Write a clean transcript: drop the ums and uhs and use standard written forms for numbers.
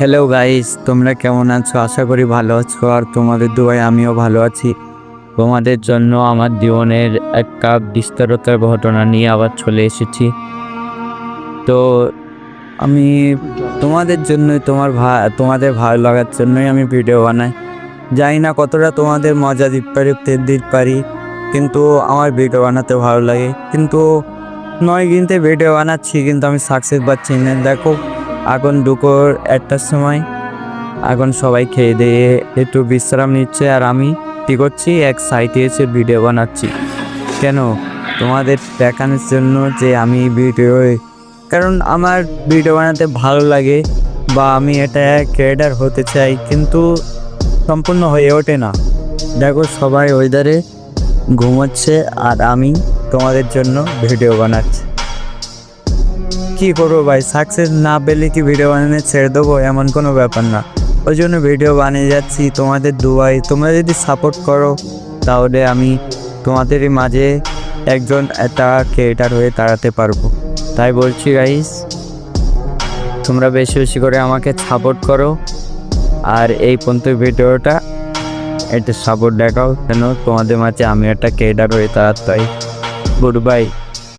Hello guys, তোমরা কেমন আছো? আশা করি ভালো আছো। আর তোমাদের দোয়ায় আমিও ভালো আছি। তোমাদের জন্য আমার জীবনের একটা বিস্তারতার ঘটনা নিয়ে আবার চলে এসেছি। তো আমি তোমাদের জন্যই, তোমাদের ভালো লাগার জন্যই আমি ভিডিও বানাই। জানি না কতটা তোমাদের মজা দিতে পারি, কিন্তু আমার ভিডিও বানাতে ভালো লাগে। কিন্তু 9 দিনতে ভিডিও বানাচ্ছি, কিন্তু আমি সাকসেস পাচ্ছি না। দেখো, এখন দুপুর 1টার সময়, এখন সবাই খেয়ে দিয়ে একটু বিশ্রাম নিচ্ছে, আর আমি কী করছি, এক সাইটে এসে ভিডিও বানাচ্ছি। কেন? তোমাদের দেখানোর জন্য যে আমি কারণ আমার ভিডিও বানাতে ভালো লাগে, বা আমি এটা ক্রিয়েটার হতে চাই, কিন্তু সম্পূর্ণ হয়ে ওঠে না। দেখো, সবাই ওয়েদারে ঘুমাচ্ছে আর আমি তোমাদের জন্য ভিডিও বানাচ্ছি। কী করবো ভাই, সাকসেস না পেলে কি ভিডিও বানানো ছেড়ে দেবো? এমন কোনো ব্যাপার না। ওই জন্য ভিডিও বানিয়ে যাচ্ছি তোমাদের দুয়ায়। তোমরা যদি সাপোর্ট করো, তাহলে আমি তোমাদেরই মাঝে একটা ক্রিয়েটার হয়ে দাঁড়াতে পারবো। তাই বলছি গাইস, তোমরা বেশি বেশি করে আমাকে সাপোর্ট করো। আর এই পর্যন্ত ভিডিওটা একটা সাপোর্ট দেখাও, কেন তোমাদের মাঝে আমি একটা ক্রিয়েটার হয়ে দাঁড়াতে। Good bye.